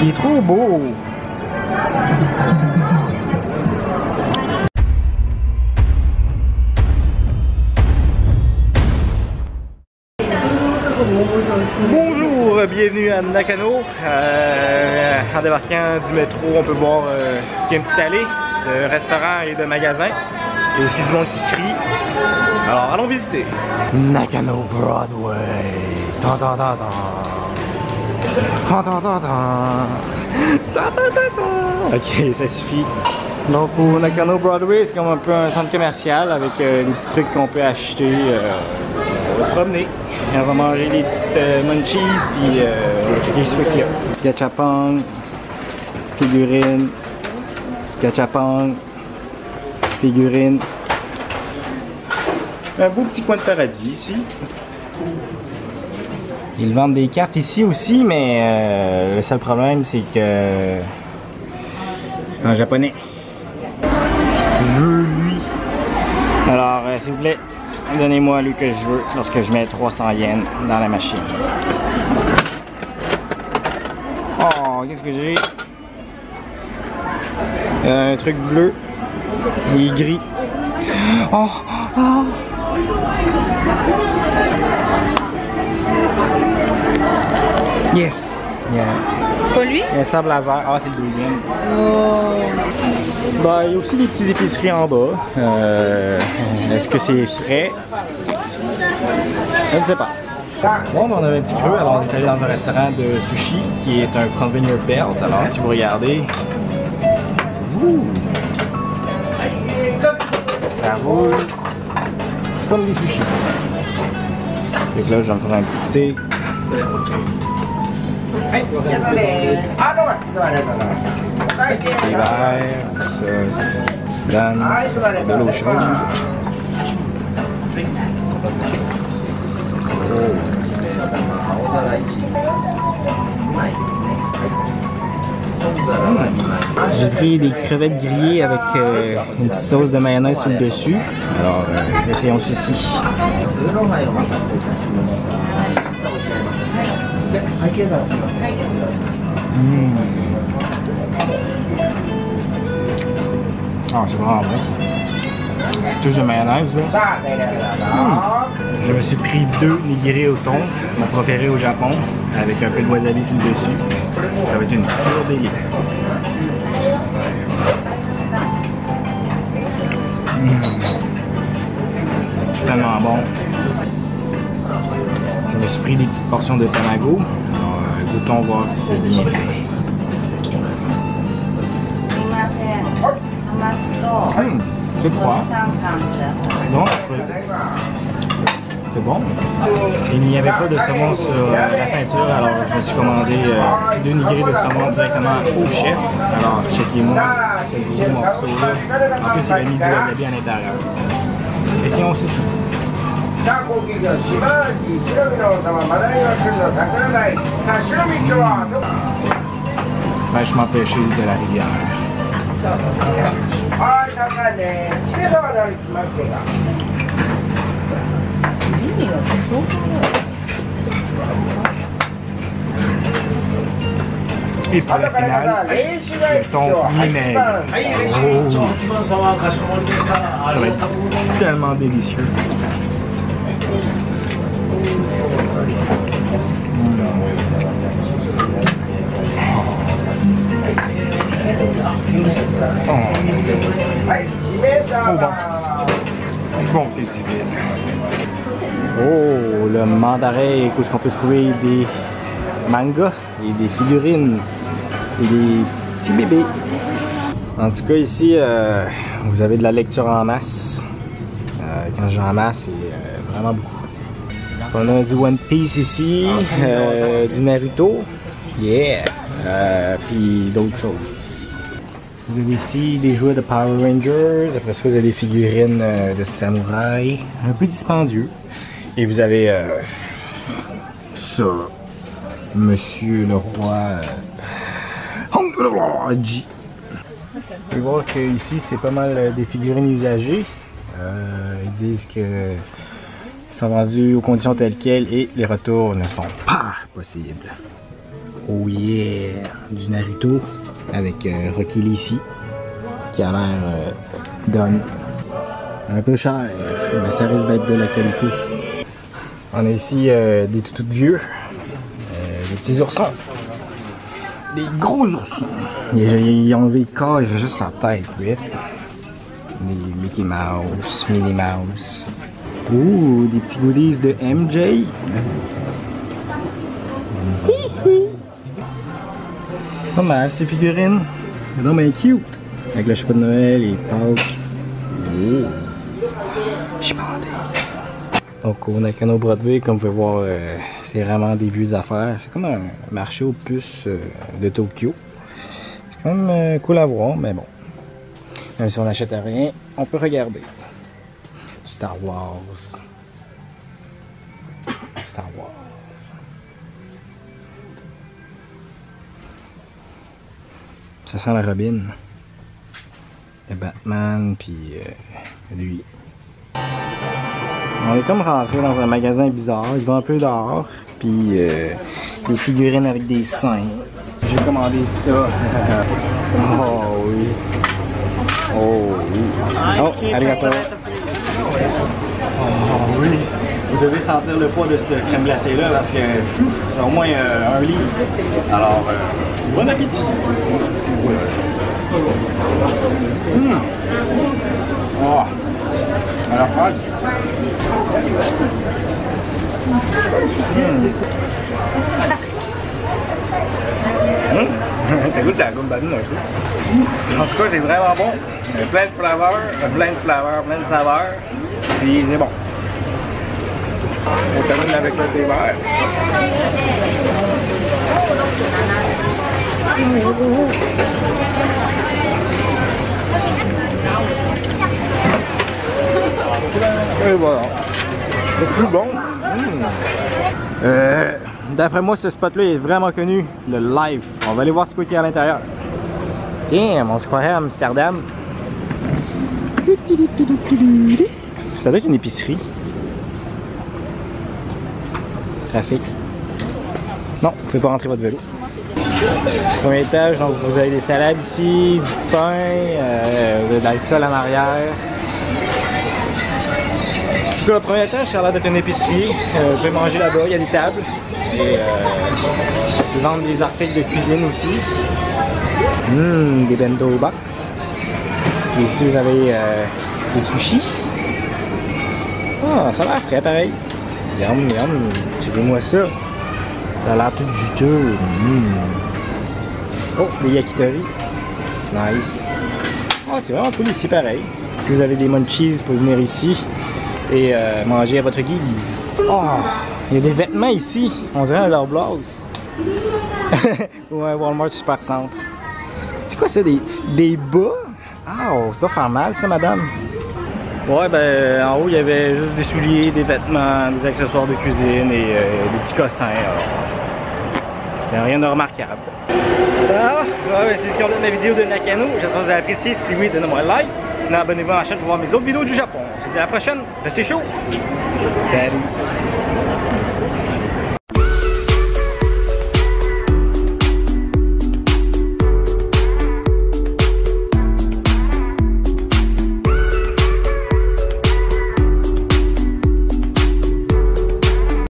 Il est trop beau! Bonjour, bienvenue à Nakano. En débarquant du métro, on peut voir qu'il y a une petite allée de restaurants et de magasins. Il y a aussi du monde qui crie. Alors allons visiter. Nakano Broadway. Tan, tan, tan, tan. Tan, tan, tan, tan. Tan, tan, tan, tan. Ok, ça suffit. Donc au Nakano Broadway, c'est comme un peu un centre commercial avec des petits trucs qu'on peut acheter. On va se promener. On va manger les petites munchies puis checker ce qu'il y a. Gachapon, figurine, gachapon, figurine. Un beau petit coin de paradis ici. Ils vendent des cartes ici aussi, mais le seul problème c'est que c'est en japonais. Je veux lui. Alors s'il vous plaît, donnez-moi lui que je veux lorsque je mets 300 yens dans la machine. Oh, qu'est-ce que j'ai? Un truc bleu. Il est gris. Oh, oh. Yes! Yeah. Pas lui? Un sable laser. Ah, c'est le deuxième. Oh. Bah, il y a aussi des petites épiceries en bas. Est-ce que c'est frais? Je ne sais pas. Bon, on avait un petit creux, alors on est allé dans un restaurant de sushi qui est un conveyor belt. Alors, si vous regardez, ça roule comme des sushis. Fait que là, je vais me faire un petit thé. Petit thé vert, ça, c'est donne, ça, de l'eau chaude. J'ai pris des crevettes grillées avec une petite sauce de mayonnaise sur le dessus. Alors, essayons ceci. Ah, c'est vraiment bon. Petite touche de mayonnaise là. Je me suis pris 2 nigiri au thon, mon préféré au Japon, avec un peu de wasabi sur le dessus. Ça va être une pure délice. C'est tellement bon. Je me suis pris des petites portions de tamago. Alors, goûtons voir si c'est bien fait. C'est froid. Donc, c'est bon. Il n'y avait pas de saumon sur la ceinture, alors je me suis commandé 2 nigiri de saumon directement au chef. Alors, checkez-moi ce gros morceau-là. En plus, il a mis du wasabi à l'intérieur. Essayons ceci. Fraîchement pêché de la rivière. Et pour la finale, le thon mi-maigre. Oh. Ça va être tellement délicieux. Bon, t'es divine. Oh, le mandarin, où est-ce qu'on peut trouver des mangas et des figurines et des petits bébés. En tout cas, ici, vous avez de la lecture en masse. Quand je dis en masse, c'est vraiment beaucoup. On a du One Piece ici, du Naruto, yeah, puis d'autres choses. Vous avez ici des jouets de Power Rangers, après ça vous avez des figurines de samouraï, un peu dispendieux. Et vous avez ça, Monsieur le Roi Ji. Vous pouvez voir que ici c'est pas mal des figurines usagées. Ils disent que sont vendus aux conditions telles quelles et les retours ne sont pas possibles. Oh yeah! du Naruto avec Rocky Lee ici, qui a l'air done. Un peu cher, mais ça risque d'être de la qualité. On a ici des toutous de vieux, des petits oursons, des gros oursons. Ils ont enlevé le corps, il reste juste la tête, oui. Des Mickey Mouse, Minnie Mouse. Ouh, des petits goodies de MJ. Pas mal ces figurines. Non mais cute. Avec le chapeau de Noël et Pâques. Oh. Je suis bandé. Donc au Nakano Broadway, comme vous pouvez voir, c'est vraiment des vieux affaires. C'est comme un marché aux puces de Tokyo. C'est quand même cool à voir, mais bon. Même si on n'achète rien, on peut regarder. Star Wars. Star Wars. Ça sent la Robin. Le Batman, puis lui. On est comme rentré dans un magasin bizarre. Il vend un peu d'art, puis des figurines avec des seins. J'ai commandé ça. Oh oui. Oh oui. Oh, arigato. Oh oui. Vous devez sentir le poids de cette crème glacée là parce que c'est au moins 1 litre. Alors, bon appétit. Oh. Alors, ça goûte la gomme banane un peu. En tout cas, c'est vraiment bon. Plein de flavors, plein de saveurs. Puis c'est bon. On termine avec le thé vert. Et voilà. C'est plus bon. D'après moi, ce spot-là est vraiment connu, le Life. On va aller voir ce qu'il y a à l'intérieur. Tiens, on se croirait à Amsterdam. Ça doit être une épicerie. Trafic. Non, vous ne pouvez pas rentrer votre vélo. Premier étage, donc vous avez des salades ici, du pain, vous avez de l'alcool en arrière. En tout cas, le premier étage, ça a l'air d'être une épicerie. Vous pouvez manger là-bas, il y a des tables. Et ils vendent des articles de cuisine aussi. Des bento box. Et ici, vous avez des sushis. Ah, ça a l'air frais pareil. Yum, yum. Checkez-moi ça. Ça a l'air tout juteux. Oh, des yakitori. Nice. Oh, c'est vraiment cool ici pareil. Si vous avez des munchies, vous pouvez venir ici et manger à votre guise. Oh, il y a des vêtements ici. On dirait un Loblaws. Ou un Walmart Supercentre. C'est quoi ça, des bas? Ah, oh, ça doit faire mal ça, madame. Ouais, ben en haut, il y avait juste des souliers, des vêtements, des accessoires de cuisine et des petits cossins. Il n'y a rien de remarquable. Ah, ouais, c'est ce qu'on a de la vidéo de Nakano. J'espère que vous avez apprécié. Si oui, donnez-moi un like. Sinon, abonnez-vous à la chaîne pour voir mes autres vidéos du Japon. On se dit à la prochaine. Restez chaud. Salut.